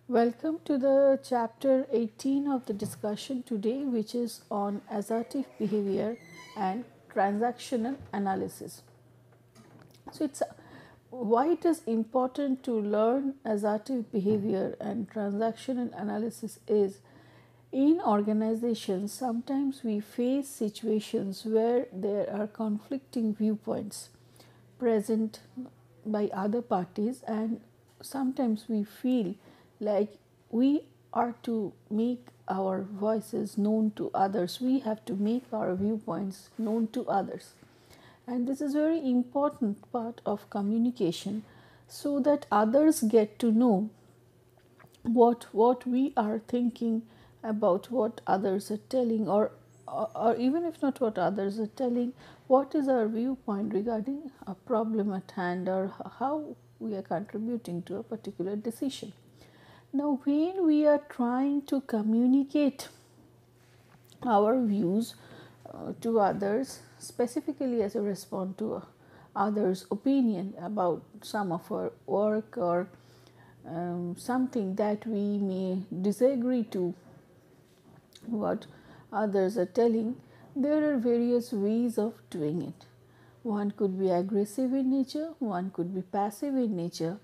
Welcome to the chapter 18 of the discussion today, which is on assertive behavior and transactional analysis. So, it's why it is important to learn assertive behavior and transactional analysis is in organizations sometimes we face situations where there are conflicting viewpoints present by other parties, and sometimes we feel like we are to make our voices known to others, we have to make our viewpoints known to others, and this is very important part of communication so that others get to know what we are thinking about what others are telling, or even if not what others are telling, what is our viewpoint regarding a problem at hand, or how we are contributing to a particular decision. Now when we are trying to communicate our views to others, specifically as a response to others opinion about some of our work, or something that we may disagree to what others are telling, there are various ways of doing it. One could be aggressive in nature, one could be passive in nature,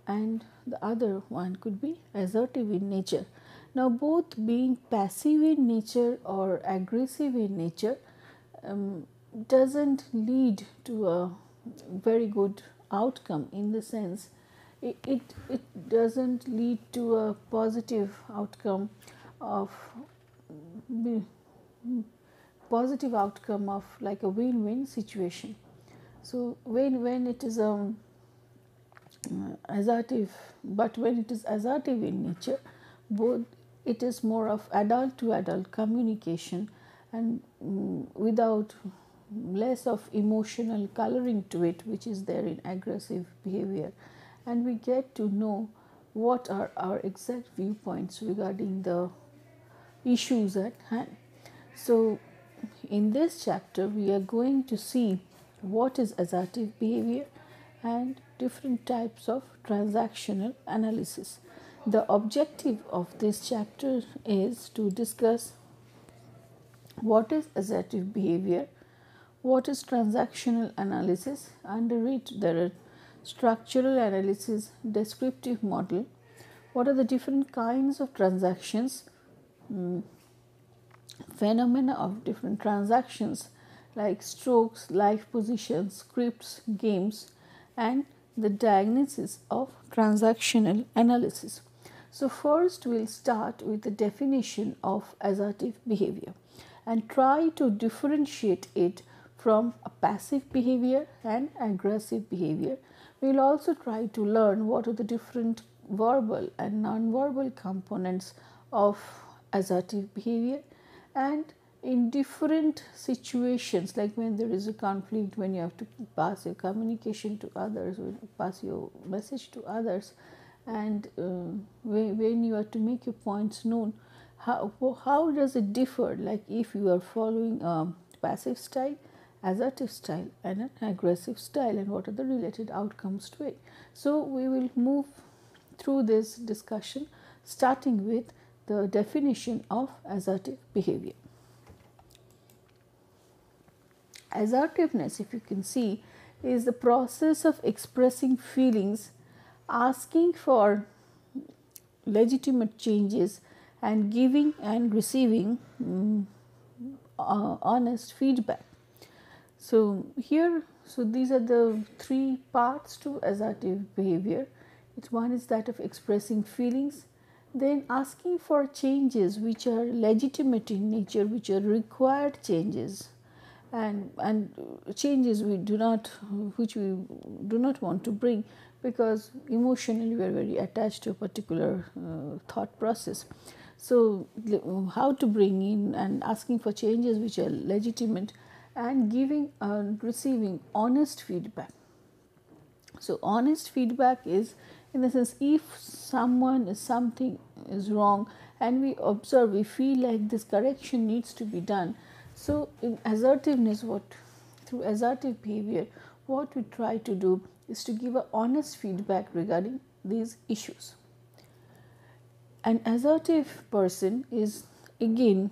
and the other one could be assertive in nature. Now, both being passive in nature or aggressive in nature doesn't lead to a very good outcome, in the sense it doesn't lead to a positive outcome of like a win-win situation. So when it is assertive, but when it is assertive in nature, both it is more of adult to adult communication, and without less of emotional coloring to it, which is there in aggressive behavior, and we get to know what are our exact viewpoints regarding the issues at hand. So in this chapter we are going to see what is assertive behavior and different types of transactional analysis. The objective of this chapter is to discuss what is assertive behavior, what is transactional analysis. Under it there are structural analysis, descriptive model, what are the different kinds of transactions, phenomena of different transactions like strokes, life positions, scripts, games, and the diagnosis of transactional analysis. So first we'll start with the definition of assertive behavior and try to differentiate it from a passive behavior and aggressive behavior. We'll also try to learn what are the different verbal and non-verbal components of assertive behavior, and in different situations, like when there is a conflict, when you have to pass your communication to others, pass your message to others, and when you are to make your points known, how does it differ, like if you are following a passive style, assertive style, and an aggressive style, and what are the related outcomes to it. So we will move through this discussion starting with the definition of assertive behavior. Assertiveness, if you can see, is the process of expressing feelings, asking for legitimate changes, and giving and receiving honest feedback. So these are the three parts to assertive behavior. One is that of expressing feelings, then asking for changes which are legitimate in nature, which are required changes, and changes which we do not want to bring, because emotionally we are very attached to a particular thought process. So how to bring in and asking for changes which are legitimate, and giving and receiving honest feedback. So honest feedback is, in the sense, if something is wrong and we observe, we feel like this correction needs to be done. So in assertiveness, through assertive behavior, what we try to do is to give a honest feedback regarding these issues. An assertive person is again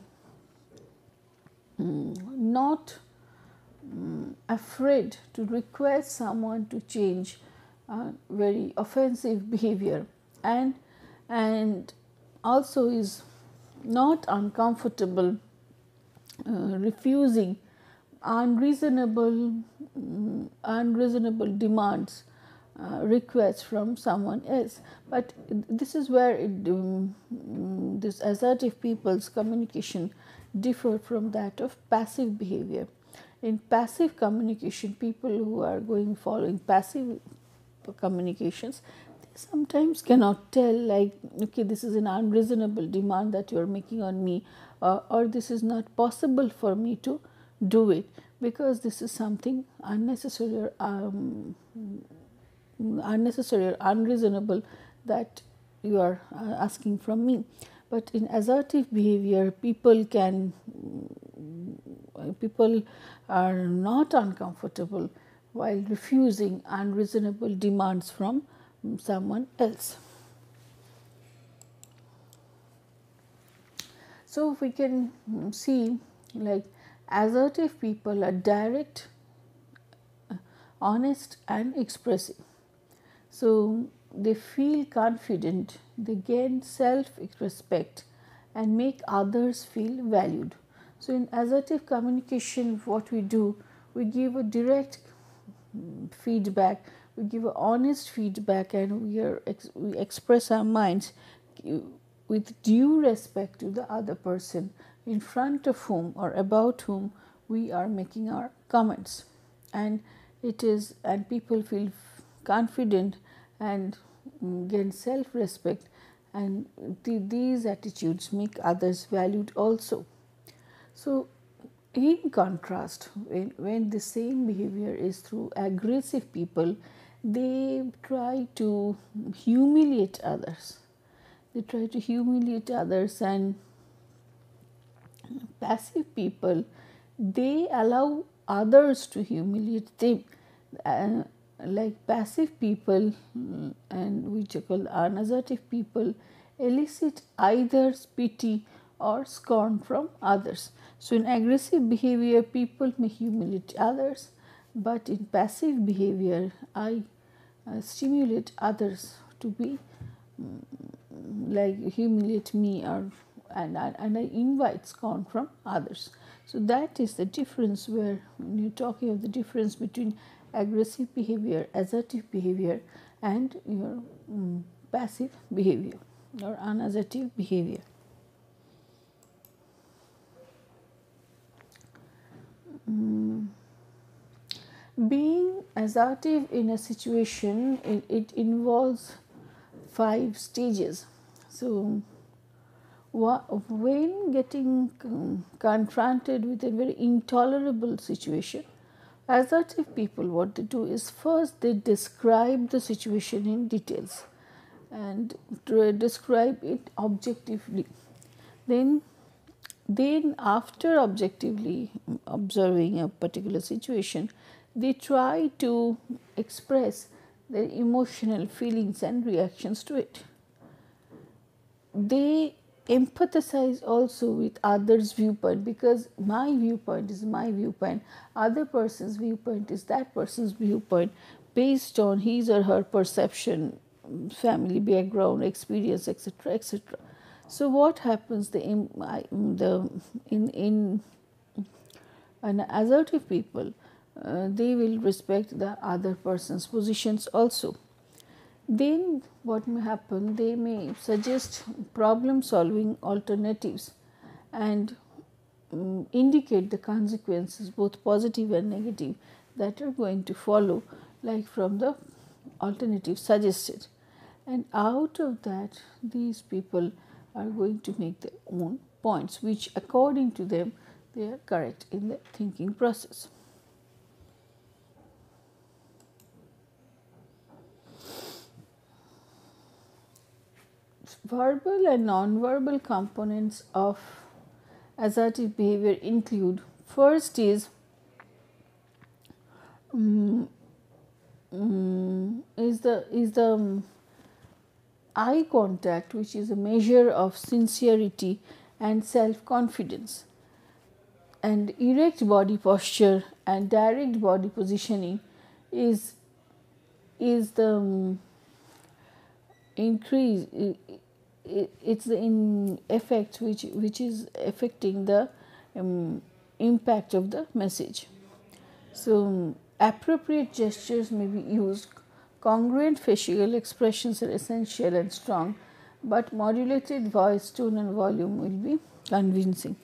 not afraid to request someone to change very offensive behavior, and also is not uncomfortable refusing unreasonable demands, requests from someone else. But this is where this assertive people's communication differ from that of passive behavior. In passive communication, people who are following passive communications, they sometimes cannot tell, like, okay, this is an unreasonable demand that you are making on me, or this is not possible for me to do it because this is something unnecessary or unreasonable that you are asking from me. But in assertive behavior, people are not uncomfortable while refusing unreasonable demands from someone else. So we can see, like, assertive people are direct, honest and expressive. So they feel confident, they gain self-respect and make others feel valued. So in assertive communication, what we do, we give a direct feedback, we give an honest feedback, and we express our minds with due respect to the other person in front of whom or about whom we are making our comments. And people feel confident and gain self-respect, and these attitudes make others valued also. So in contrast, when the same behavior is through aggressive people, they try to humiliate others. And passive people, they allow others to humiliate them. Like passive people, and which are called unassertive people, elicit either pity or scorn from others. So in aggressive behavior, people may humiliate others, but in passive behavior, I stimulate others to be like humiliate me, and I invite scorn from others. So that is the difference, where when you're talking of the difference between aggressive behavior, assertive behavior, and your passive behavior or unassertive behavior. Being assertive in a situation, it involves 5 stages. So when getting confronted with a very intolerable situation, assertive people, what they do is, first they describe the situation in details and describe it objectively. Then after objectively observing a particular situation, they try to express their emotional feelings and reactions to it. They empathize also with others' viewpoint, because my viewpoint is my viewpoint, other person's viewpoint is that person's viewpoint, based on his or her perception, family background, experience, etc., etc. So what happens? In an assertive people, they will respect the other person's positions also. Then what may happen? They may suggest problem solving alternatives and indicate the consequences, both positive and negative, that are going to follow, like from the alternative suggested. And out of that, these people are going to make their own points, which according to them, they are correct in the thinking process. Verbal and non-verbal components of assertive behavior include, first is the eye contact, which is a measure of sincerity and self-confidence, and erect body posture and direct body positioning is the increase. It's the in effect which is affecting the impact of the message. So appropriate gestures may be used. Congruent facial expressions are essential and strong, but modulated voice, tone and volume will be convincing.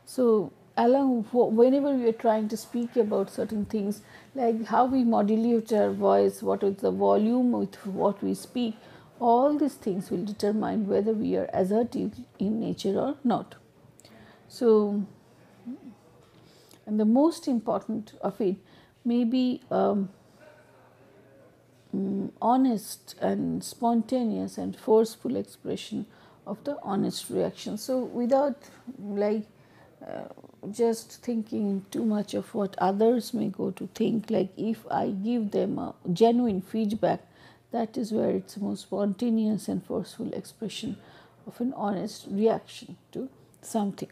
So whenever we are trying to speak about certain things, like how we modulate our voice, what is the volume with what we speak, all these things will determine whether we are assertive in nature or not. So, and the most important of it may be honest and spontaneous and forceful expression of the honest reaction. So, without just thinking too much of what others may go to think, like if I give them a genuine feedback, that is where it's the most spontaneous and forceful expression of an honest reaction to something.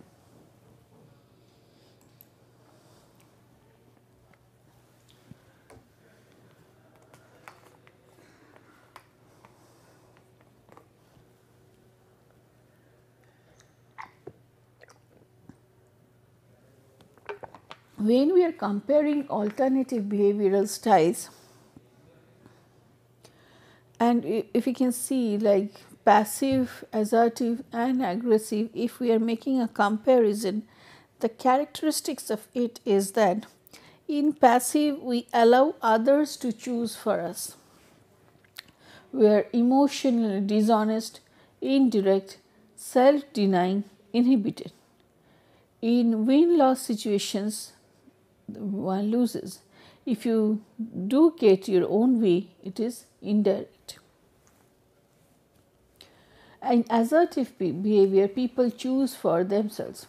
When we are comparing alternative behavioral styles, and if we can see like passive, assertive and aggressive, if we are making a comparison, the characteristics of it is that in passive we allow others to choose for us. We are emotionally dishonest, indirect, self-denying, inhibited. In win-loss situations, one loses. If you do get your own way, it is indirect. In assertive behavior, people choose for themselves.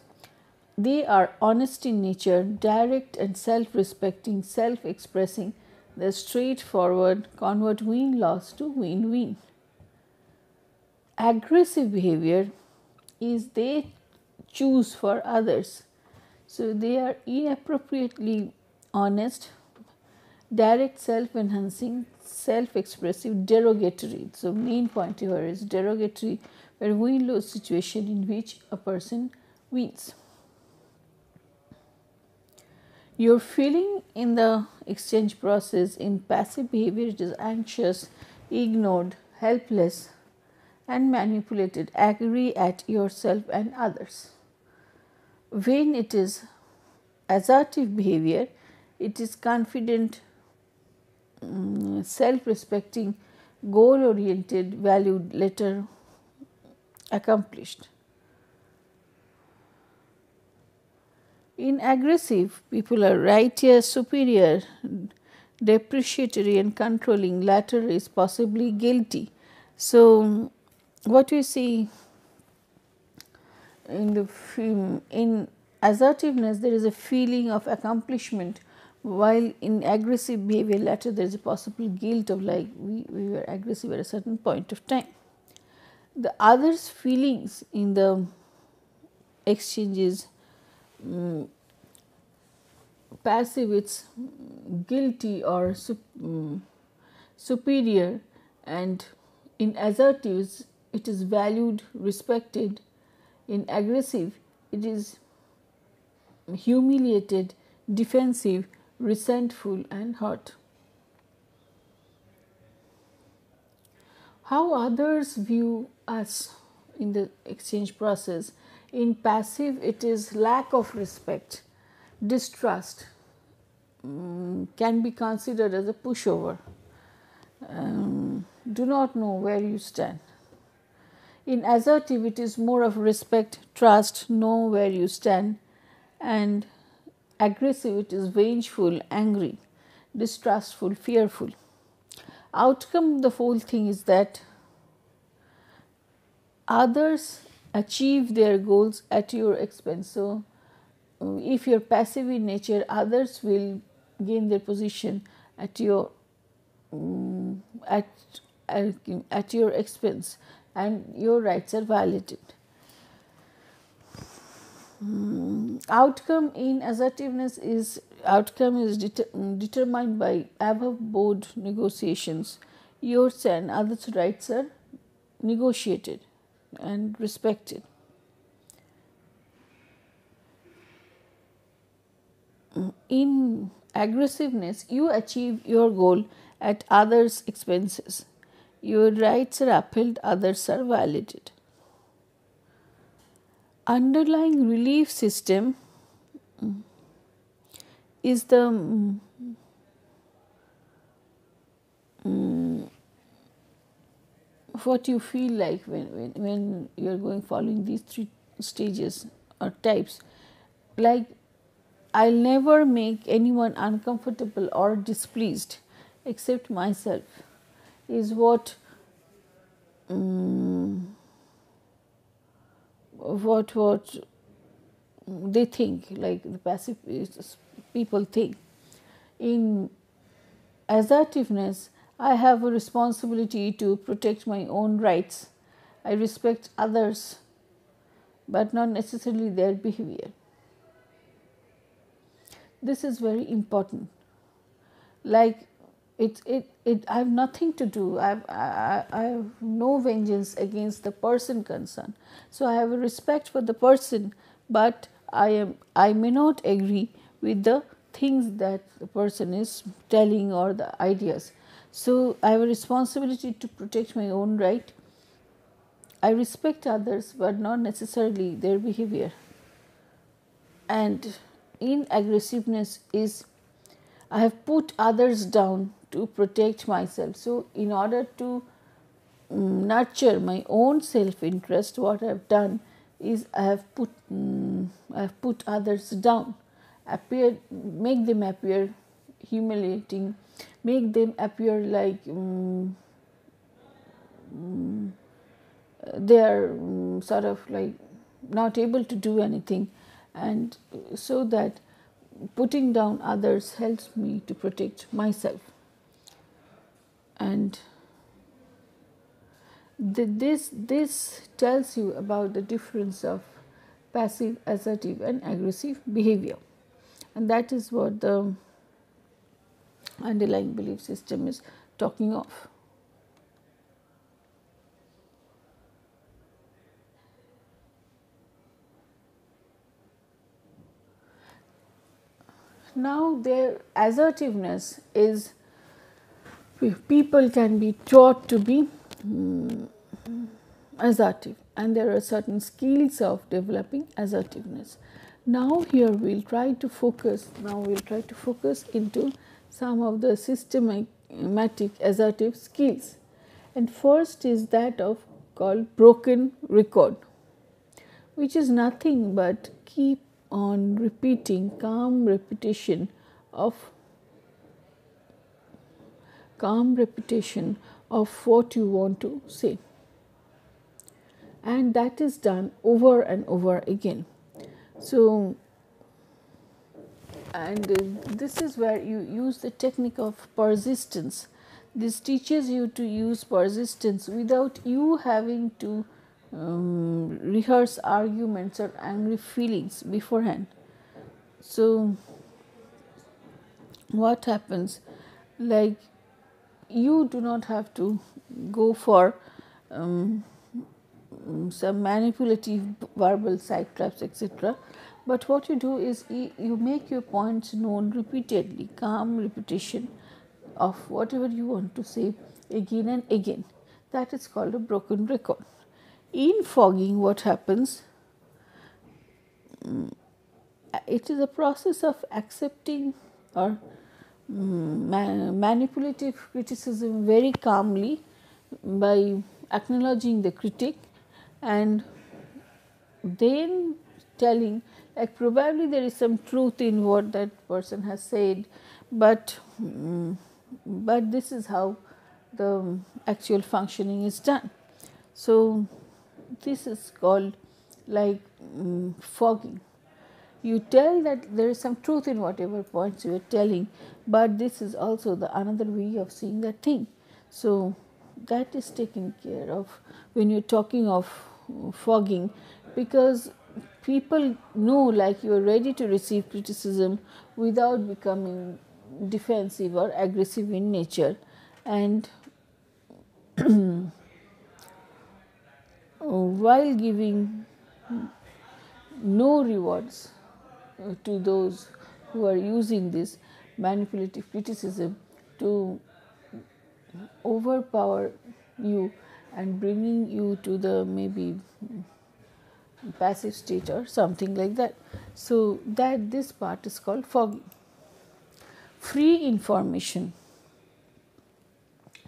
They are honest in nature, direct and self-respecting, self-expressing. They straightforward, convert win-loss to win-win. Aggressive behavior is they choose for others. So they are inappropriately honest, direct, self-enhancing, self-expressive, derogatory. So main point here is derogatory, where win-lose situation in which a person wins. Your feeling in the exchange process in passive behavior, it is anxious, ignored, helpless and manipulated, angry at yourself and others. When it is assertive behavior, it is confident, self-respecting, goal-oriented, valued, later accomplished. In aggressive, people are righteous, superior, depreciatory and controlling, latter is possibly guilty. So, what we see in the film, in assertiveness there is a feeling of accomplishment, while in aggressive behavior latter there is a possible guilt of like we were aggressive at a certain point of time. The others' feelings in the exchanges, passive it's guilty or superior, and in assertives it is valued, respected. In aggressive it is humiliated, defensive, resentful and hurt. How others view us in the exchange process. In passive it is lack of respect, distrust, can be considered as a pushover, do not know where you stand. In assertive it is more of respect, trust, know where you stand, and aggressive it is vengeful, angry, distrustful, fearful. Outcome of the whole thing is that others achieve their goals at your expense. So, if you are passive in nature, others will gain their position at your at your expense. and your rights are validated. Outcome is determined by above board negotiations. Yours and others' rights are negotiated and respected. In aggressiveness, you achieve your goal at others' expenses. Your rights are upheld, others are validated. Underlying relief system is the what you feel like when you are going following these three stages or types. Like, I'll never make anyone uncomfortable or displeased except myself, is what they think, like the passive people think. In assertiveness, I have a responsibility to protect my own rights. I respect others, but not necessarily their behavior. This is very important. Like, I have nothing to do. I have no vengeance against the person concerned. So I have a respect for the person, but I may not agree with the things that the person is telling or the ideas. So I have a responsibility to protect my own right. I respect others, but not necessarily their behavior. And in aggressiveness is I have put others down to protect myself. So in order to nurture my own self-interest, what I have done is I have put others down, make them appear humiliating, make them appear like they are sort of like not able to do anything, and so that putting down others helps me to protect myself. And this tells you about the difference of passive, assertive and aggressive behavior, and that is what the underlying belief system is talking of. Now their assertiveness is, people can be taught to be assertive, and there are certain skills of developing assertiveness. Now we'll try to focus into some of the systematic assertive skills, and first is that of called broken record, which is nothing but keep on repeating calm repetition of what you want to say, and that is done over and over again. So, and this is where you use the technique of persistence. This teaches you to use persistence without you having to rehearse arguments or angry feelings beforehand. So what happens, like, you do not have to go for some manipulative verbal side traps, etc. But what you do is you make your points known repeatedly, calm repetition of whatever you want to say again and again. That is called a broken record. In fogging, what happens, it is a process of accepting or manipulative criticism very calmly by acknowledging the critic and then telling, like, probably there is some truth in what that person has said, but this is how the actual functioning is done. So this is called like fogging. You tell that there is some truth in whatever points you are telling, but this is also the another way of seeing that thing. So that is taken care of when you're talking of fogging, because people know, like, you are ready to receive criticism without becoming defensive or aggressive in nature. And while giving no rewards to those who are using this manipulative criticism to overpower you and bringing you to the maybe passive state or something like that. So that this part is called fogging. Free information.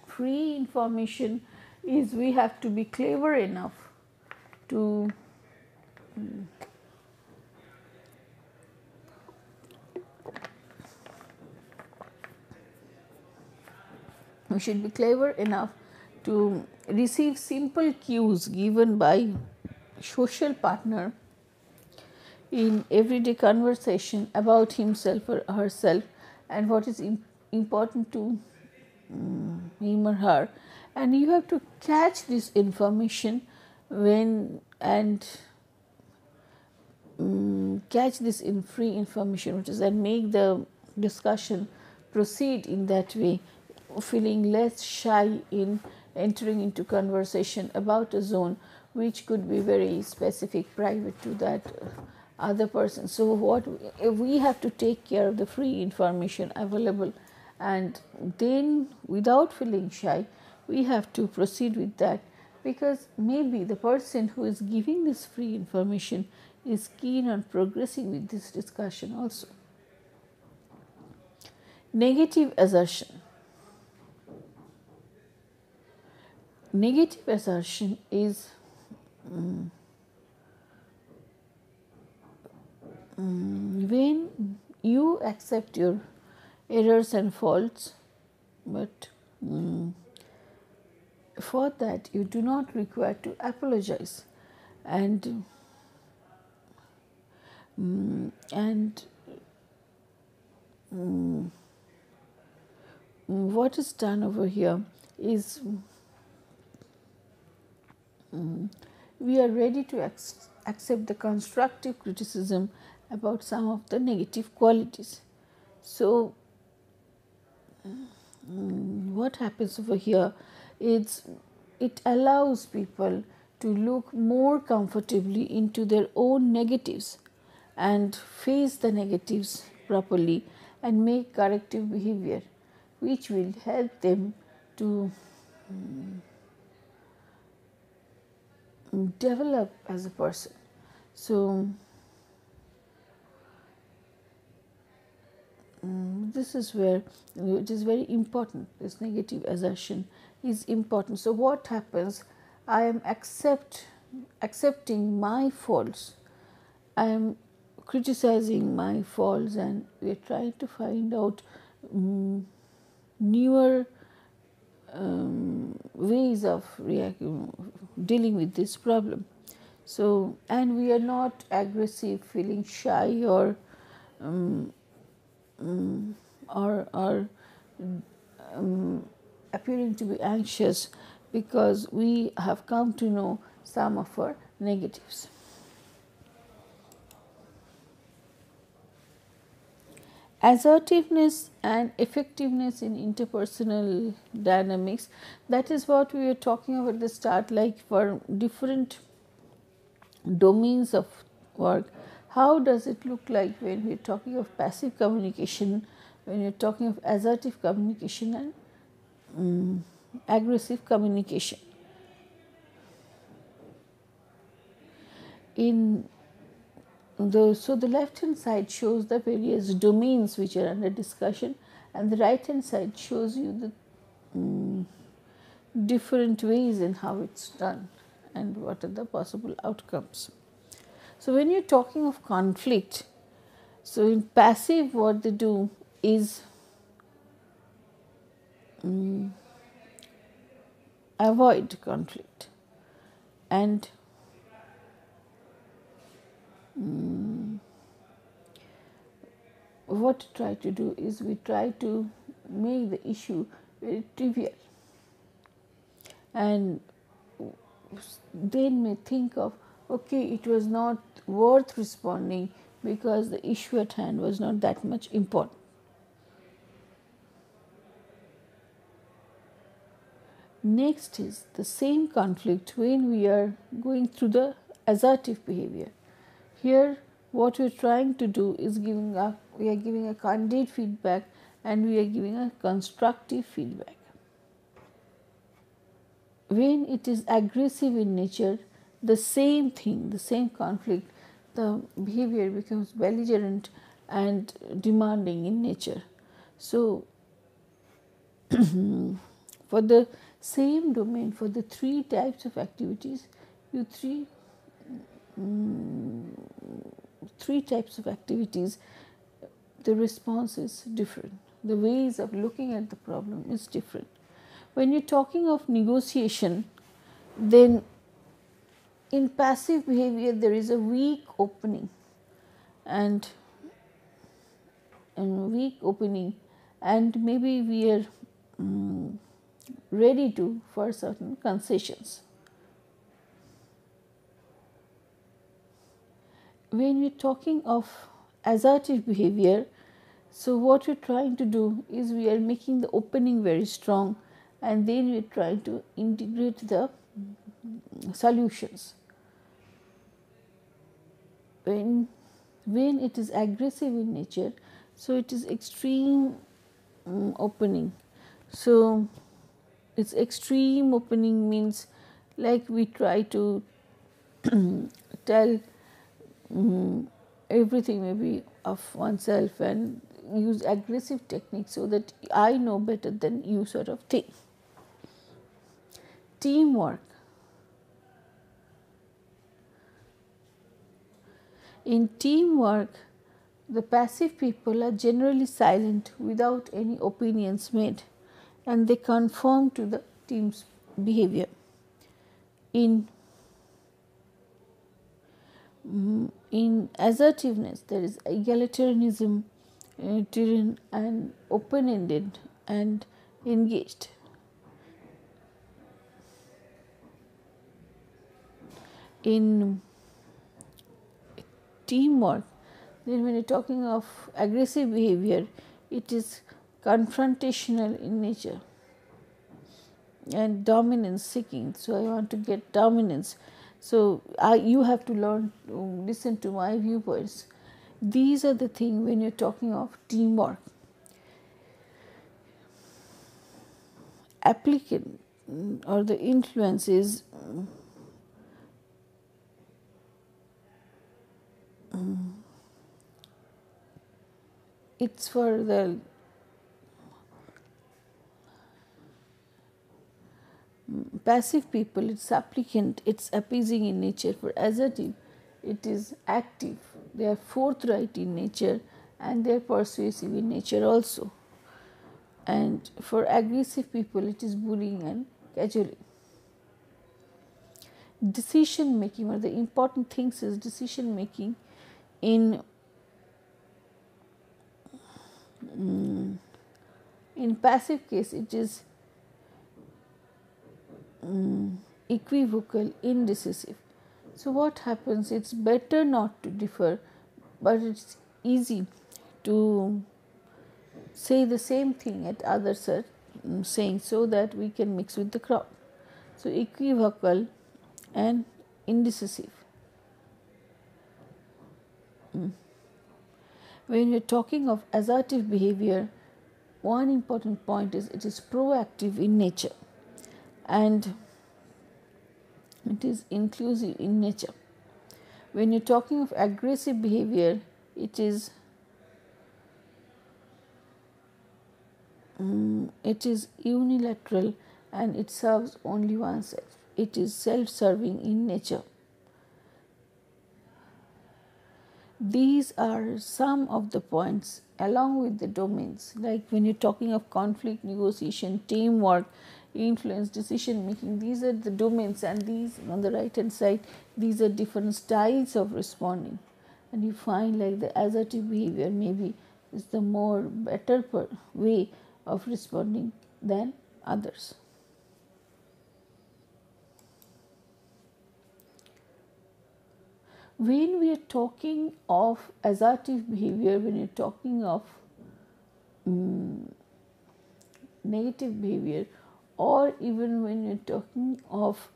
Free information is we have to be clever enough to we should be clever enough to receive simple cues given by social partner in everyday conversation about himself or herself and what is important to him or her, and you have to catch this information when and catch this in free information, which is, and make the discussion proceed in that way, feeling less shy in entering into conversation about a zone which could be very specific, private to that other person. So what we have to take care of the free information available, and then without feeling shy we have to proceed with that, because maybe the person who is giving this free information is keen on progressing with this discussion also. Negative assertion. Negative assertion is when you accept your errors and faults, but for that you do not require to apologize, and what is done over here is we are ready to accept the constructive criticism about some of the negative qualities. So what happens over here is it allows people to look more comfortably into their own negatives and face the negatives properly and make corrective behavior, which will help them to develop as a person. So this is where it is very important. This negative assertion is important. So what happens? I am accepting my faults. I am criticizing my faults, and we are trying to find out newer ways of dealing with this problem. So, and we are not aggressive, feeling shy or appearing to be anxious, because we have come to know some of our negatives. Assertiveness and effectiveness in interpersonal dynamics, that is what we were talking about at the start, like for different domains of work. How does it look like when we are talking of passive communication, when you are talking of assertive communication and aggressive communication? So the left hand side shows the various domains which are under discussion, and the right hand side shows you the different ways in how it's done and what are the possible outcomes. So when you're talking of conflict, so in passive what they do is avoid conflict, and what we try to do is we try to make the issue very trivial. and then may think of, okay, it was not worth responding because the issue at hand was not that much important. Next is the same conflict when we are going through the assertive behavior. Here, what we are trying to do is we are giving a candid feedback and we are giving a constructive feedback. When it is aggressive in nature, the same thing, the same conflict, the behavior becomes belligerent and demanding in nature. So, for the same domain, for the three types of activities, three types of activities, the response is different. The ways of looking at the problem is different. When you're talking of negotiation, then in passive behavior there is a weak opening and maybe we are ready to for certain concessions. When we're talking of assertive behavior, so what we're trying to do is we are making the opening very strong and then we're trying to integrate the solutions. When it is aggressive in nature, so it is extreme opening. So its extreme opening means like we try to tell everything maybe of oneself and use aggressive techniques so that I know better than you sort of thing. Teamwork. In teamwork, the passive people are generally silent without any opinions made and they conform to the team's behavior. In assertiveness, there is egalitarianism, and open-ended and engaged. In teamwork, then when you're talking of aggressive behavior, it is confrontational in nature and dominance seeking. So I want to get dominance. So you have to learn to listen to my viewpoints. These are the things when you're talking of teamwork. Applicant or the influence is it's for the passive people, it's applicant, it's appeasing in nature. For assertive, it is active, they are forthright in nature and they are persuasive in nature also. And for aggressive people, it is bullying and cajoling. Decision making, or the important things is decision making in passive case, it is equivocal, indecisive. So what happens? It's better not to differ, but it's easy to say the same thing at others are saying so that we can mix with the crowd. So equivocal and indecisive. When we're talking of assertive behavior, one important point is it is proactive in nature and it is inclusive in nature. When you're talking of aggressive behavior, it is unilateral and it serves only oneself. It is self-serving in nature. These are some of the points along with the domains, like when you're talking of conflict, negotiation, teamwork, influence, decision making. These are the domains, and these on the right hand side, these are different styles of responding. And you find like the assertive behavior maybe is the more better way of responding than others. when we are talking of assertive behavior, when you're talking of negative behavior, or even when you're talking of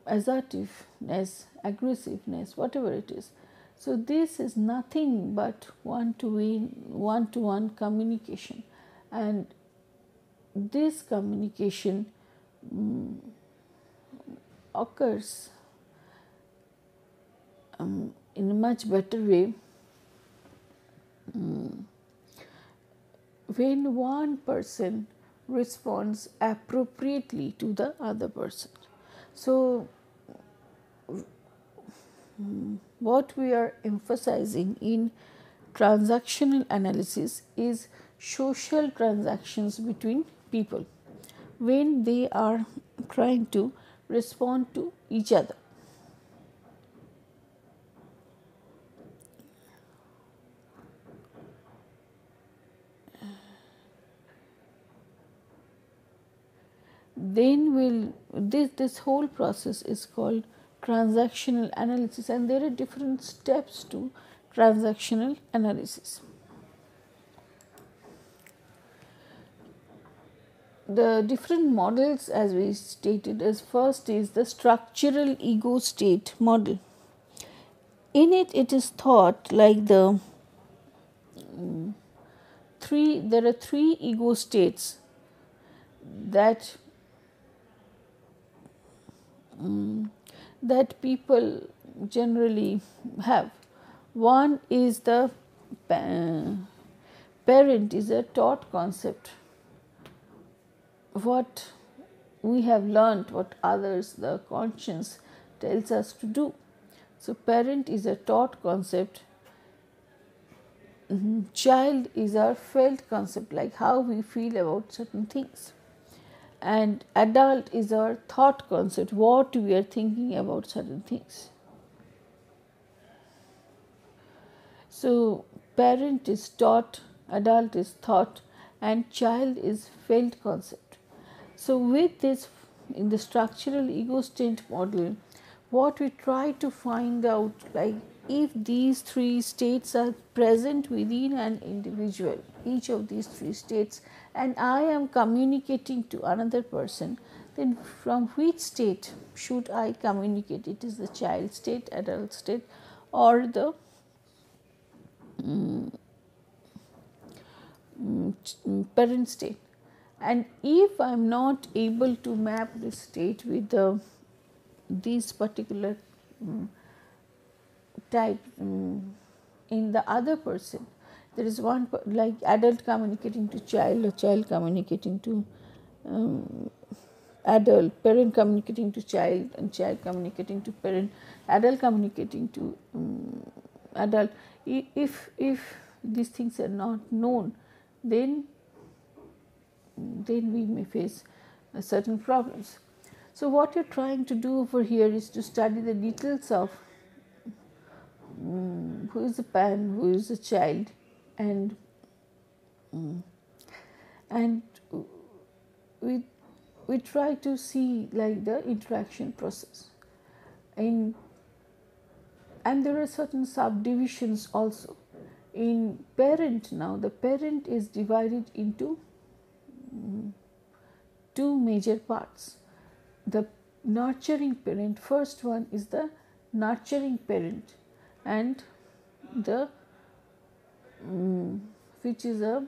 assertiveness, aggressiveness, whatever it is. So this is nothing but one-to-one communication, and this communication occurs in a much better way when one person responds appropriately to the other person. So what we are emphasizing in transactional analysis is social transactions between people when they are trying to respond to each other. Then this whole process is called transactional analysis, and there are different steps to transactional analysis. The different models, as we stated, as first is the structural ego state model. In it, it is thought like there are three ego states that that people generally have. One is the parent is a taught concept. What we have learnt, what others, the conscience tells us to do. So parent is a taught concept. Child is our felt concept, like how we feel about certain things. And adult is our thought concept, what we are thinking about certain things. So parent is taught, adult is thought, and child is felt concept. So with this, in the structural ego state model, what we try to find out, like if these three states are present within an individual, each of these three states, and I am communicating to another person, then from which state should I communicate? It is the child state, adult state, or the parent state. And if I am not able to map this state with these particular type in the other person, there is one like adult communicating to child, or child communicating to adult, parent communicating to child, and child communicating to parent, adult communicating to adult. If these things are not known, then we may face certain problems. So what you're trying to do over here is to study the details of who is the parent, who is the child, and we try to see like the interaction process. And there are certain subdivisions also. In parent, now the parent is divided into two major parts. The nurturing parent, first one is the nurturing parent, and the which is a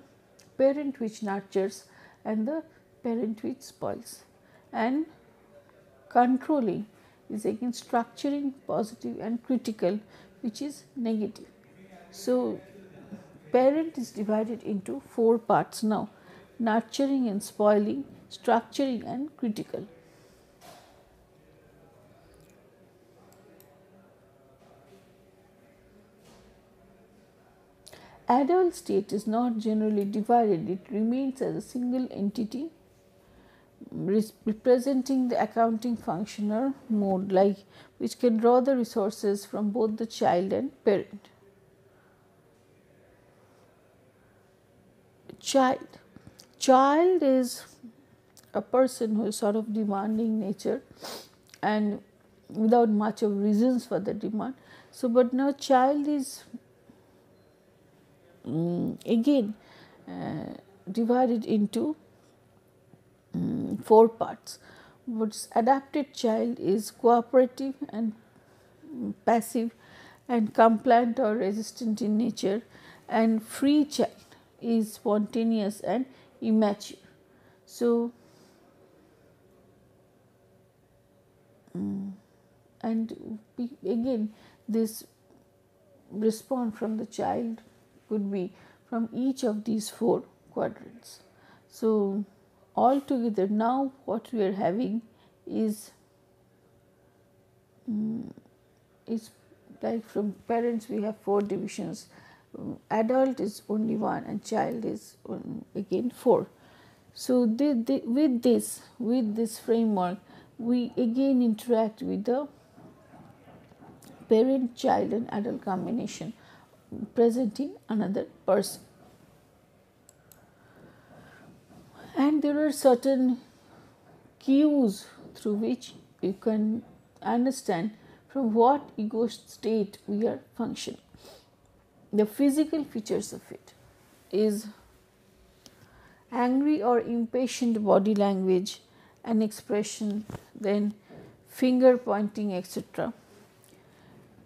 parent which nurtures, and the parent which spoils. And controlling is again structuring, positive, and critical, which is negative. So parent is divided into four parts now: nurturing and spoiling, structuring and critical. Adult state is not generally divided, it remains as a single entity representing the accounting function or mode, like which can draw the resources from both the child and parent. Child is a person who is sort of demanding nature, and without much of reasons for the demand. So, but now child is again divided into 4 parts. What's adapted child is cooperative and passive and compliant or resistant in nature, and free child is spontaneous and immature. So, and again this response from the child could be from each of these 4 quadrants. So, altogether now what we are having is like from parents we have 4 divisions, adult is only 1 and child is again 4. So, with this framework we again interact with the parent, child and adult combination presenting another person. And there are certain cues through which you can understand from what ego state we are functioning. The physical features of it is angry or impatient body language and expression, then finger pointing, etc.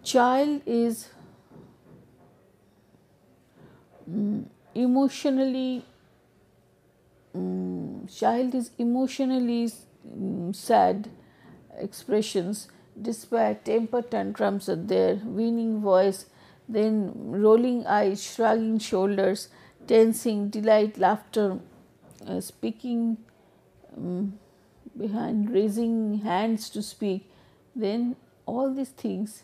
Child is emotionally sad expressions, despair, temper tantrums are there, winning voice, then rolling eyes, shrugging shoulders, tensing, delight, laughter, speaking behind, raising hands to speak. Then all these things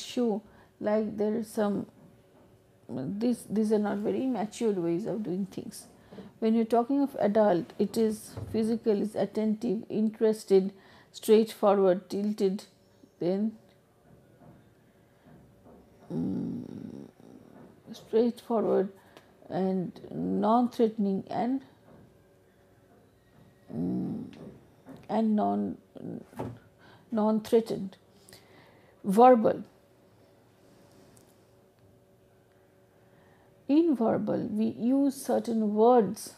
show like there is some these are not very matured ways of doing things. When you're talking of adult, it is physical, is attentive, interested, straightforward, tilted, then straightforward and non-threatening and non-threatened. Verbal. In verbal, we use certain words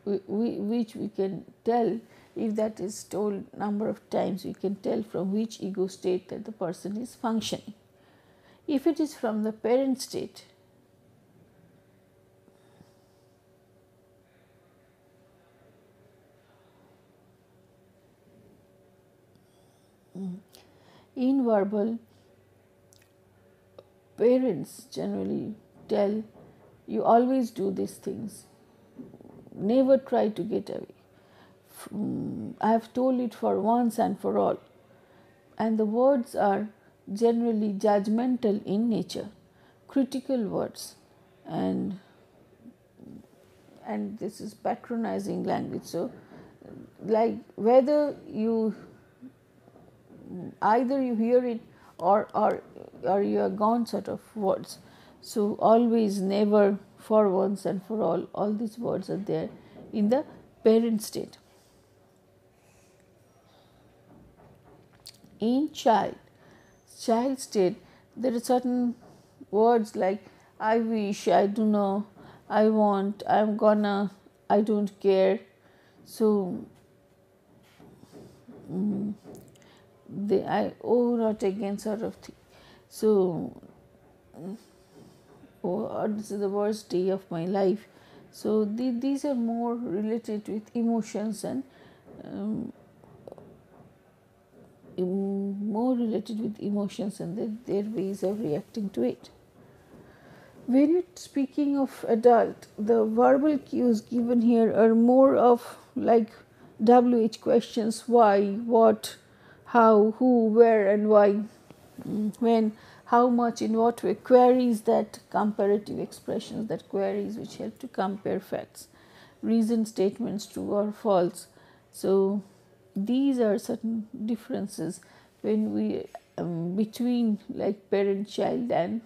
which we can tell, if that is told number of times, we can tell from which ego state that the person is functioning. If it is from the parent state, in verbal, parents generally tell you always do these things, never try to get away. I have told it for once and for all. And the words are generally judgmental in nature, critical words, and this is patronizing language. So, like whether you either you hear it or you are gone sort of words. So, always, never, for once and for all these words are there in the parent state. In child state, there are certain words like I wish, I do know, I want, I'm gonna, I don't care. So, I owe not again sort of thing. So, this is the worst day of my life. So, these are more related with emotions and their ways of reacting to it. When you're speaking of adult, the verbal cues given here are more of like WH questions: why, what, how, who, where and why, when, how much, in what way, queries, that comparative expressions, that queries which help to compare facts, reason statements, true or false. So, these are certain differences when we between like parent child and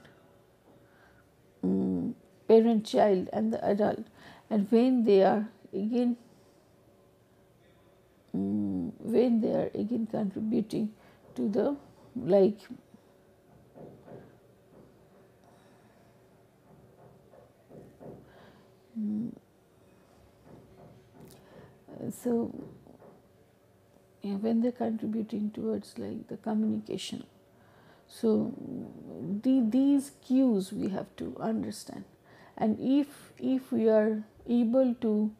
the adult, and when they are again when they are again contributing to the like so yeah, when they're contributing towards like the communication. So these cues we have to understand, and if we are able to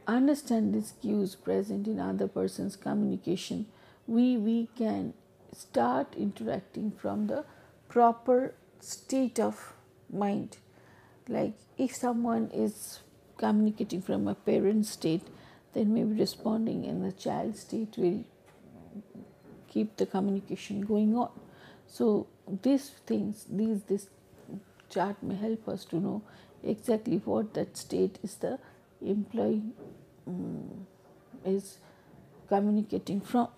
understand these cues present in other person's communication, we can start interacting from the proper state of mind. Like if someone is communicating from a parent state, then maybe responding in the child state will keep the communication going on. So these things, this chart may help us to know exactly what that state is the employee is communicating from.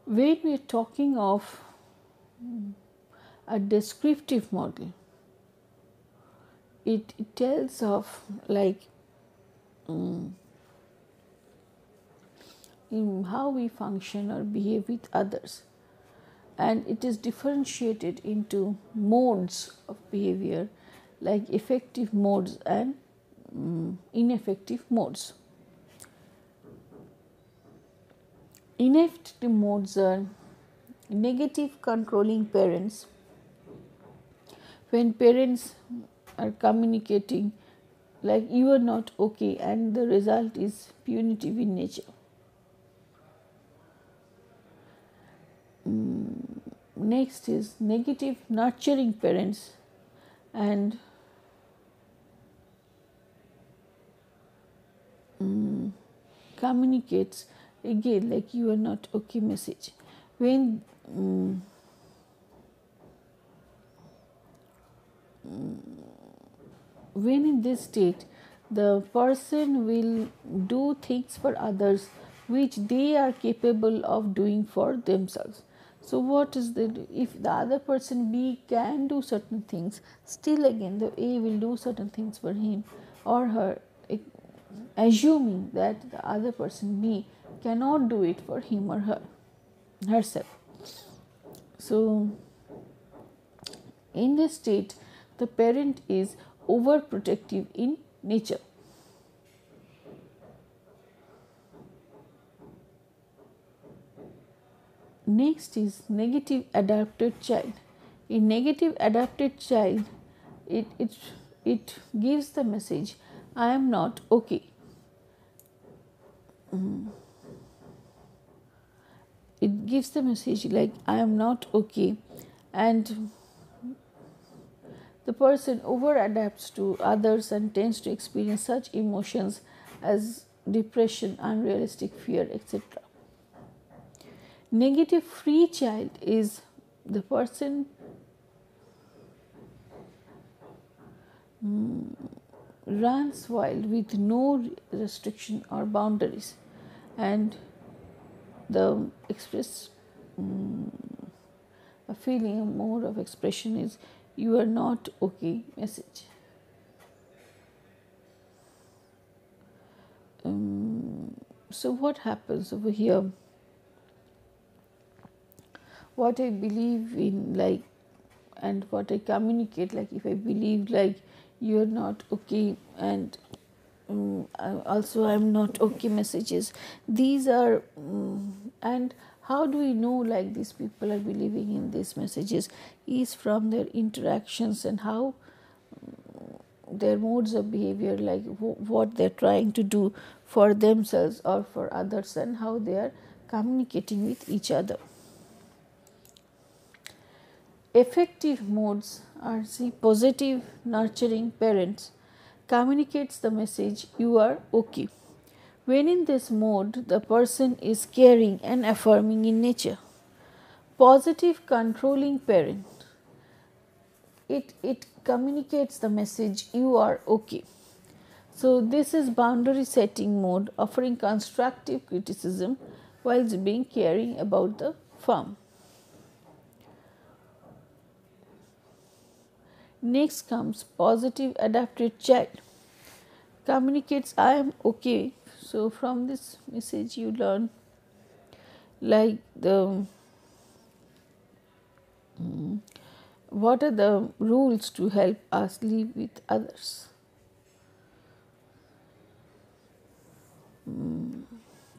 When we are talking of a descriptive model, it tells of like in how we function or behave with others, and it is differentiated into modes of behavior like effective modes and ineffective modes. Ineffective modes are negative controlling parents. When parents are communicating like you are not okay, and the result is punitive in nature. Next is negative nurturing parents, and communicates again like you are not okay message. When when in this state, the person will do things for others which they are capable of doing for themselves. So what is the, if the other person B can do certain things, still again the A will do certain things for him or her, assuming that the other person B cannot do it for him or her herself. So in this state, the parent is overprotective in nature. Next is negative adapted child. In negative adapted child, it gives the message, I am not okay. It gives the message like I am not okay, and the person over adapts to others and tends to experience such emotions as depression, unrealistic fear, etc. Negative free child is the person runs wild with no restriction or boundaries, and the express a feeling more of expression is you are not okay message. So what happens over here, what I believe in, like, and what I communicate, like if I believe like you are not okay and also I'm not okay messages, these are and how do we know like these people are believing in these messages is from their interactions and how their modes of behavior, like what they're trying to do for themselves or for others, and how they are communicating with each other. Effective modes are the positive nurturing parents communicates the message you are okay. When in this mode, the person is caring and affirming in nature. Positive controlling parent, it communicates the message you are okay. So this is boundary setting mode, offering constructive criticism whilst being caring about the firm. Next comes positive adapted child. Communicates I am okay. So from this message you learn like the what are the rules to help us live with others.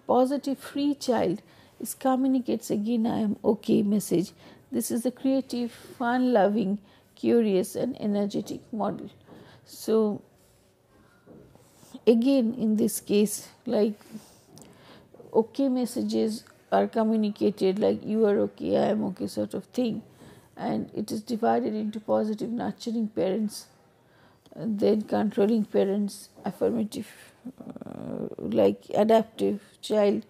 Positive free child is communicates again I am okay message. This is a creative, fun loving, curious and energetic model. So again in this case like okay messages are communicated like you are okay, I am okay sort of thing, and it is divided into positive nurturing parents, then controlling parents, affirmative like adaptive child,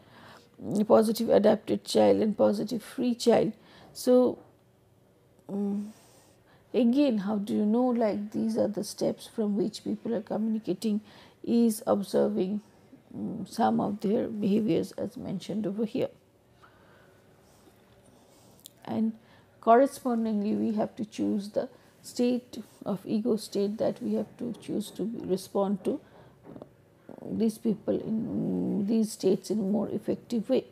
positive adapted child and positive free child. So again how do you know like these are the steps from which people are communicating is observing some of their behaviors as mentioned over here, and correspondingly we have to choose the state of ego state that we have to choose to respond to these people in these states in a more effective way.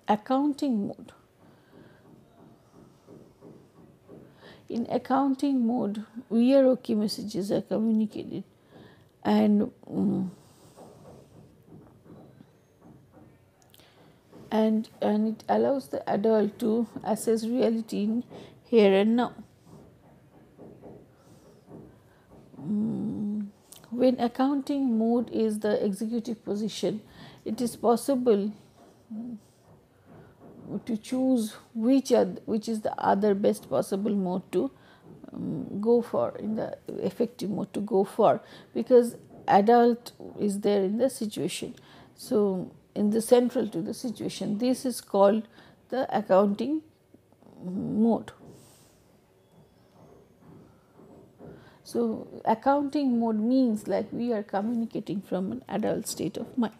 Accounting mode. In accounting mode, we are okay messages are communicated, and and it allows the adult to assess reality in here and now. When accounting mode is the executive position, it is possible to choose which is the other best possible mode to go for, in the effective mode to go for, because adult is there in the situation, so in the central to the situation. This is called the accounting mode. So accounting mode means like we are communicating from an adult state of mind.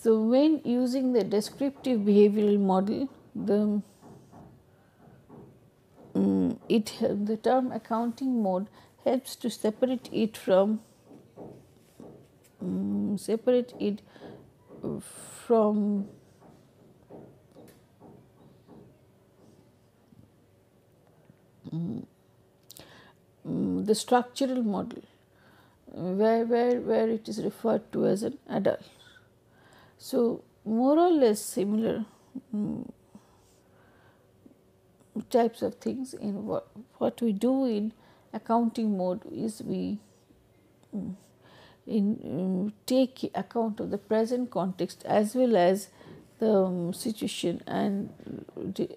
So when using the descriptive behavioral model, the term accounting mode helps to separate it from from the structural model, where it is referred to as an adult. So more or less similar types of things in what we do in accounting mode is we take account of the present context as well as the situation, and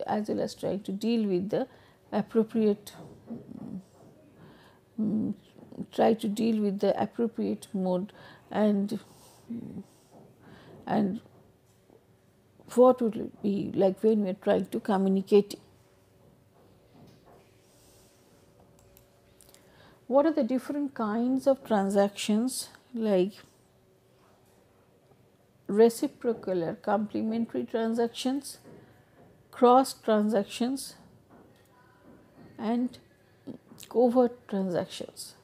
as well as trying to deal with the appropriate mode, and what would it be like when we are trying to communicate. What are the different kinds of transactions, like reciprocal or complementary transactions, cross transactions and covert transactions.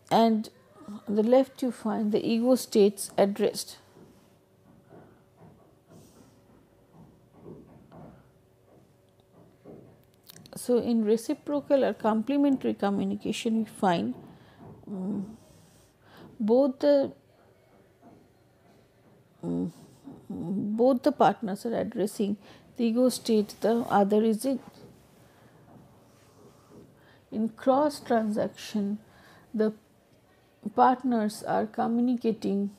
And on the left you find the ego states addressed. So in reciprocal or complementary communication we find both the partners are addressing the ego state the other is in. In cross transaction, the partners are communicating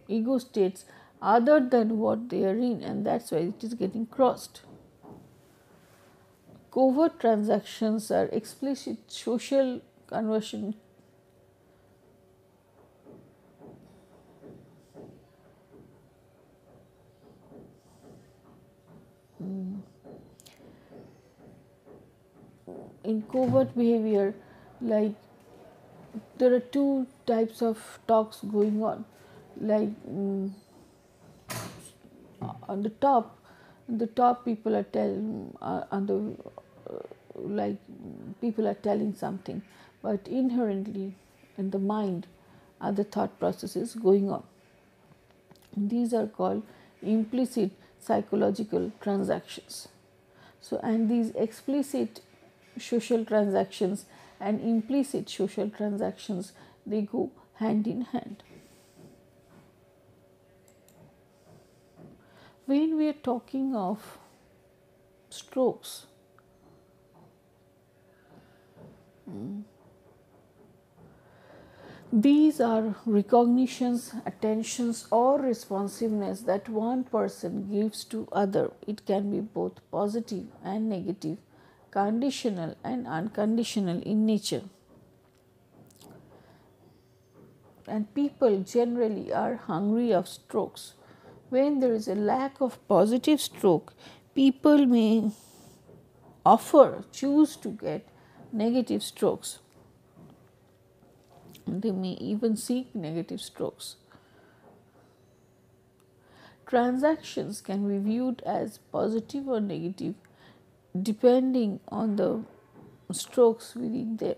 ego states other than what they are in, and that's why it is getting crossed. Covert transactions are explicit social conversion. in covert behavior, like there are two types of talks going on. Like on the top people are telling on the like people are telling something, but inherently in the mind are the thought processes going on. These are called implicit psychological transactions. So, and these explicit social transactions and implicit social transactions, they go hand in hand. When we are talking of strokes, these are recognitions, attentions, or responsiveness that one person gives to other. It can be both positive and negative, conditional and unconditional in nature. And people generally are hungry of strokes. When there is a lack of positive stroke, people may choose to get negative strokes. They may even seek negative strokes. Transactions can be viewed as positive or negative depending on the strokes within them.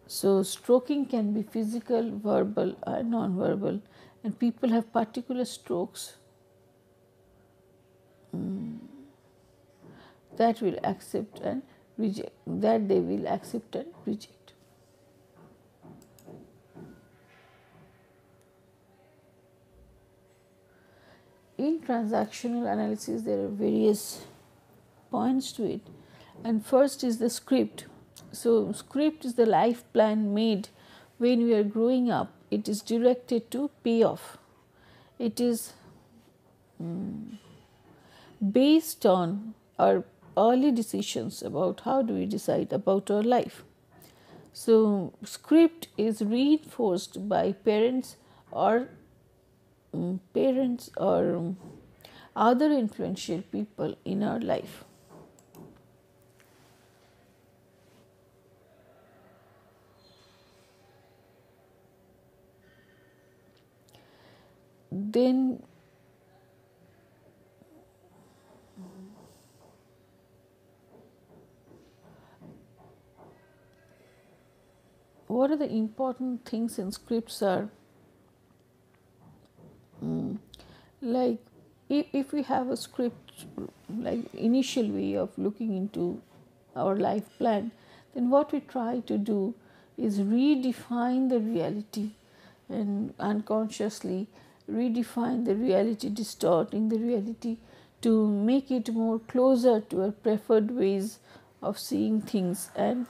So, stroking can be physical, verbal, or non-verbal, and people have particular strokes that will accept and reject, that they will accept and reject. In transactional analysis, there are various points to it, and first is the script. So, script is the life plan made when we are growing up. It is directed to pay off. It is based on our early decisions about how do we decide about our life. So, script is reinforced by parents or other influential people in our life. Then what are the important things in scripts are like if we have a script, like initial way of looking into our life plan, then what we try to do is redefine the reality and unconsciously redefine the reality, distorting the reality to make it more closer to our preferred ways of seeing things and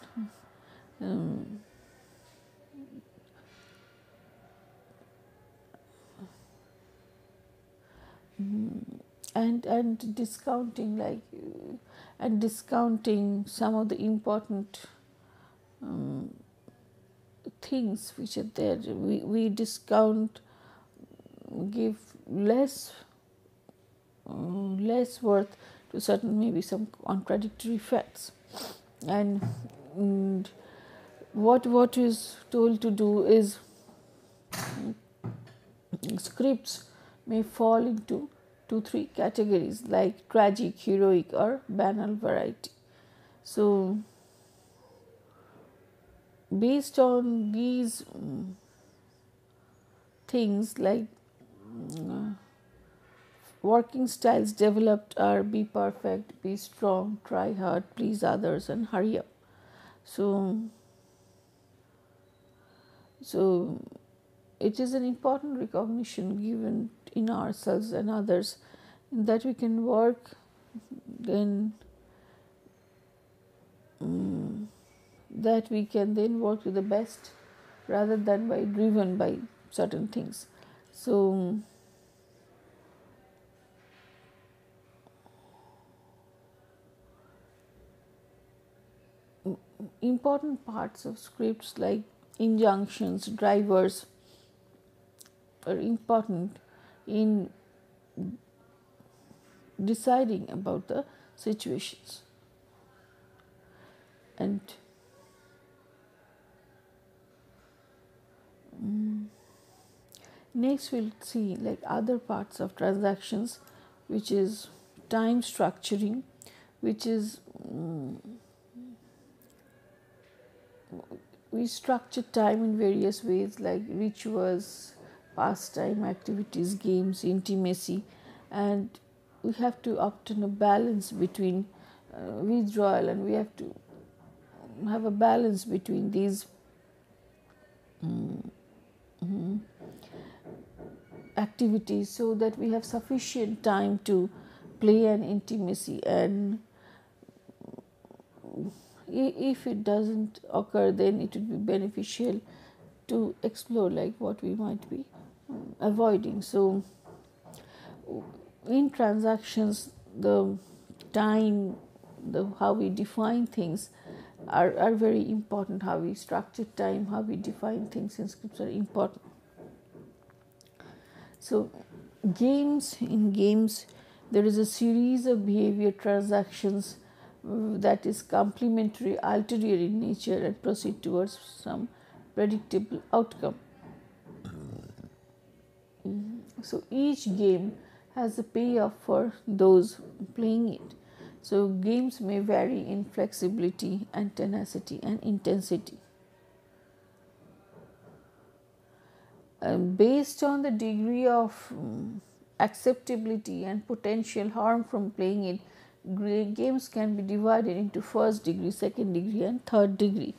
and discounting and discounting some of the important things which are there. We discount, give less worth to certain, maybe some contradictory facts, and what is told to do is scripts may fall into 2-3 categories like tragic, heroic, or banal variety. So, based on these things, like working styles developed are be perfect, be strong, try hard, please others, and hurry up. So it is an important recognition given in ourselves and others that we can work then that we can then work to the best rather than by driven by certain things. So important parts of scripts like injunctions, drivers are important in deciding about the situations. And next we'll see like other parts of transactions, which is time structuring, which is we structure time in various ways like rituals, pastime, activities, games, intimacy, and we have to obtain a balance between withdrawal, and we have to have a balance between these activities so that we have sufficient time to play and intimacy. And if it doesn't occur, then it would be beneficial to explore like what we might be avoiding. So in transactions, the time, the how we define things are very important. How we structure time, how we define things in scripts are important. So in games there is a series of behavior transactions that is complementary, ulterior in nature, and proceed towards some predictable outcome. So each game has a payoff for those playing it. So games may vary in flexibility and tenacity and intensity. Based on the degree of acceptability and potential harm from playing it, games can be divided into first degree, second degree, and third degree.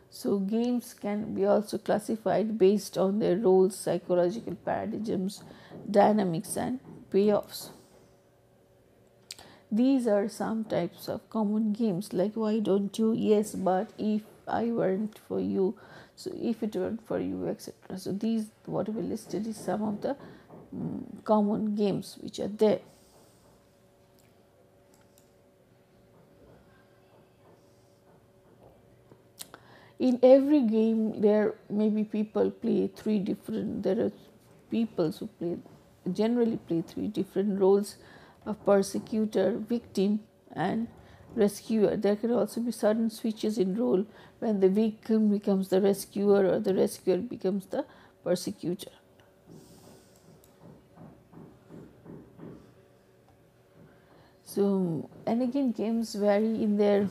So games can be also classified based on their roles, psychological paradigms, dynamics, and payoffs. These are some types of common games like why don't you, yes, but, if I weren't for you, so if it weren't for you, etc. So these whatever listed is some of the common games which are there. In every game there may be people play there are people who generally play three different roles of persecutor, victim, and rescuer. There can also be sudden switches in role when the victim becomes the rescuer or the rescuer becomes the persecutor. So, and again, games vary in their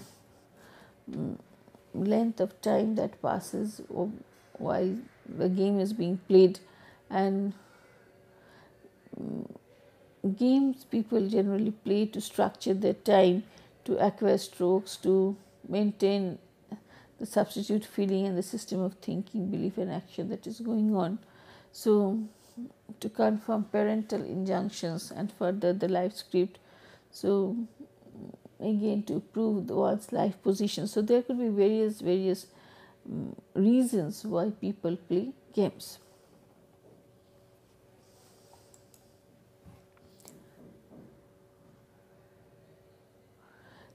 length of time that passes while the game is being played, and games people generally play to structure their time, to acquire strokes, to maintain the substitute feeling and the system of thinking, belief, and action that is going on. So, to confirm parental injunctions and further the life script. So, again, to prove one's life position. So, there could be various reasons why people play games.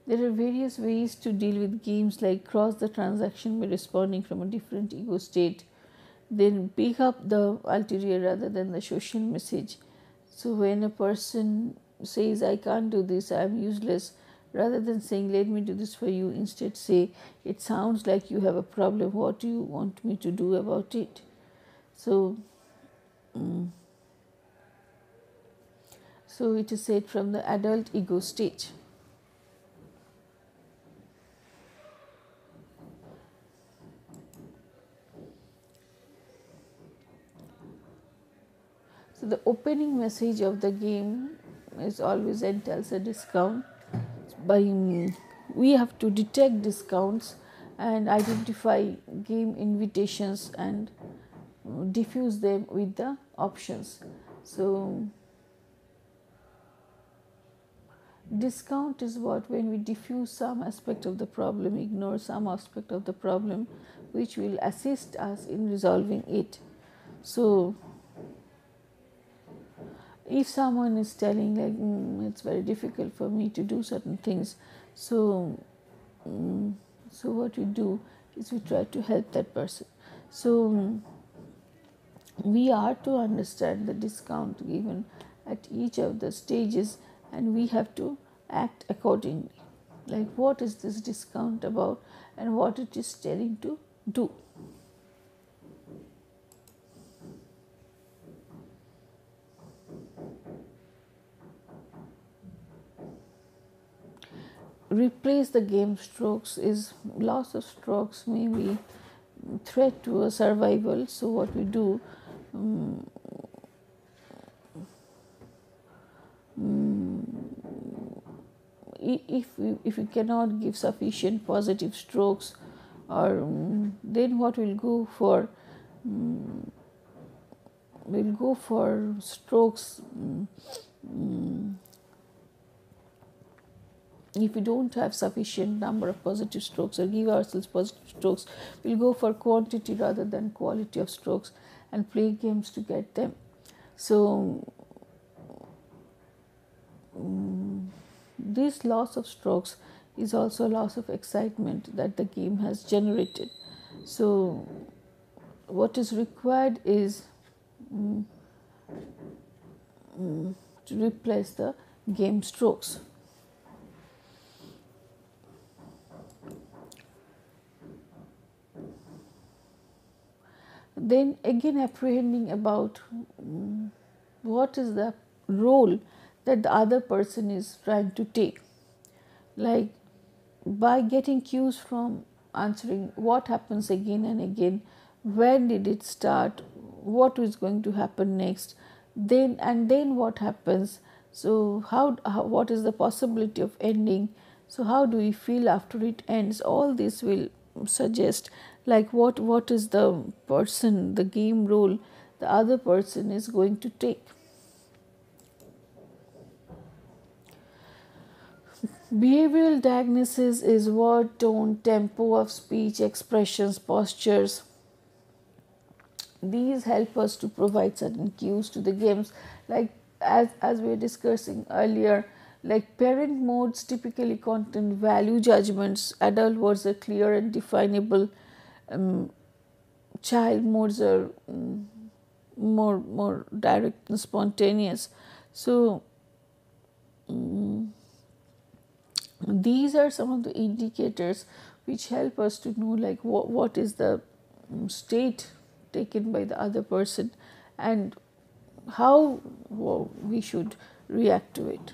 There are various ways to deal with games, like cross the transaction by responding from a different ego state, then pick up the ulterior rather than the social message. So when a person says, I can't do this, I am useless, rather than saying, let me do this for you, instead say, it sounds like you have a problem, what do you want me to do about it? So it is said from the adult ego stage. So the opening message of the game is always entails a discount. We have to detect discounts and identify game invitations and diffuse them with the options. So discount is when we diffuse some aspect of the problem, ignore some aspect of the problem which will assist us in resolving it. So if someone is telling like it's very difficult for me to do certain things, so what we do is we try to help that person. So we are to understand the discount given at each of the stages, and we have to act accordingly. like what is this discount about and what it is telling to do. Replace the game strokes is loss of strokes may be threat to a survival. So what we do, if we cannot give sufficient positive strokes, or then what we'll go for, we'll go for strokes. If we don't have sufficient number of positive strokes or give ourselves positive strokes, we'll go for quantity rather than quality of strokes and play games to get them. So this loss of strokes is also a loss of excitement that the game has generated. So what is required is to replace the game strokes. Then again apprehending about what is the role that the other person is trying to take. Like by getting cues from answering what happens again and again, when did it start, what is going to happen next, then what happens, so how what is the possibility of ending, so how do we feel after it ends, all this will suggest like what is the person, the game role the other person is going to take. Behavioral diagnosis is word, tone, tempo of speech, expressions, postures. These help us to provide certain cues to the games. Like as we were discussing earlier, like parent modes typically contain value judgments, adult words are clear and definable, child modes are more direct and spontaneous. So these are some of the indicators which help us to know like what is the state taken by the other person and how we should react to it.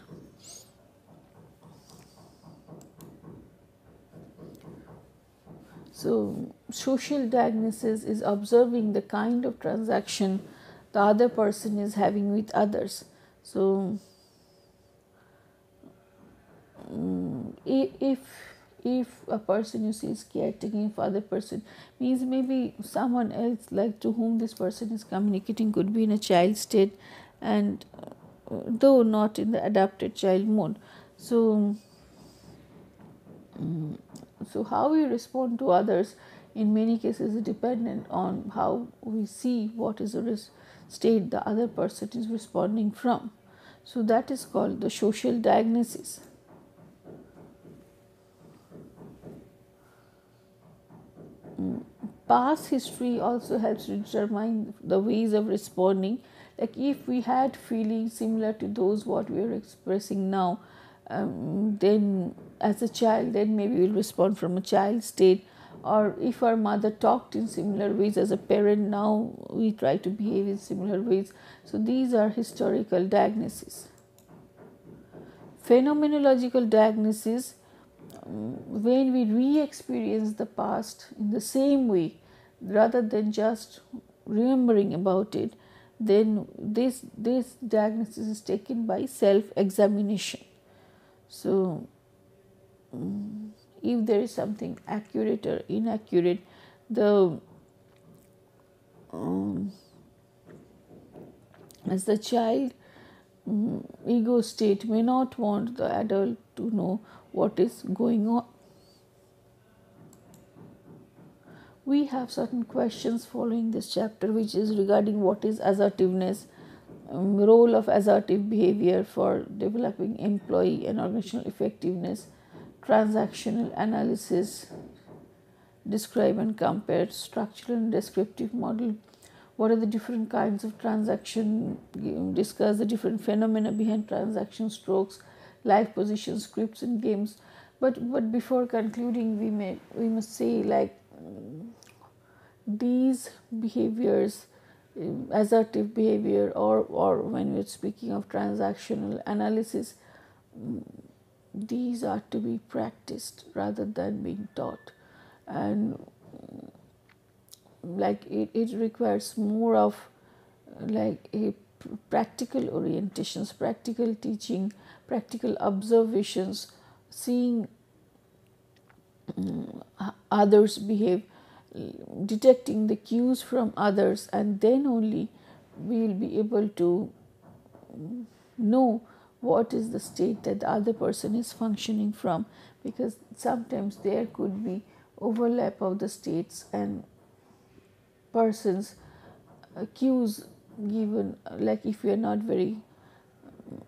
So social diagnosis is observing the kind of transaction the other person is having with others. So if a person you see is caretaking for other person, means maybe someone else like to whom this person is communicating could be in a child state, and though not in the adapted child mode. So how we respond to others in many cases is dependent on how we see what is the state the other person is responding from. So that is called the social diagnosis. Past history also helps to determine the ways of responding. Like if we had feelings similar to those what we are expressing now, then as a child, then maybe we'll respond from a child state. Or if our mother talked in similar ways as a parent, now we try to behave in similar ways. So these are historical diagnoses. Phenomenological diagnosis, when we re-experience the past in the same way rather than just remembering about it, then this diagnosis is taken by self-examination. So if there is something accurate or inaccurate, the as the child ego state may not want the adult to know what is going on. We have certain questions following this chapter, which is regarding what is assertiveness, role of assertive behavior for developing employee and organizational effectiveness, transactional analysis, describe and compare, structural and descriptive model, what are the different kinds of transaction, discuss the different phenomena behind transaction strokes, life position, scripts and games. But before concluding, we must say, like, these behaviors, assertive behavior, or when we're speaking of transactional analysis, these are to be practiced rather than being taught. And like it requires more of like a practical orientations, practical teaching, practical observations, seeing others behave, detecting the cues from others, and then only we will be able to know what is the state that the other person is functioning from, because sometimes there could be overlap of the states and persons, cues given, like if we are not very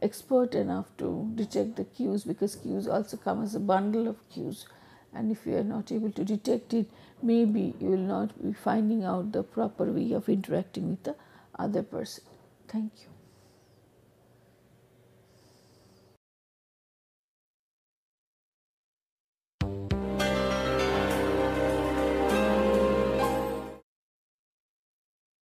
expert enough to detect the cues, because cues also come as a bundle of cues, and if you are not able to detect it, maybe you will not be finding out the proper way of interacting with the other person. Thank you.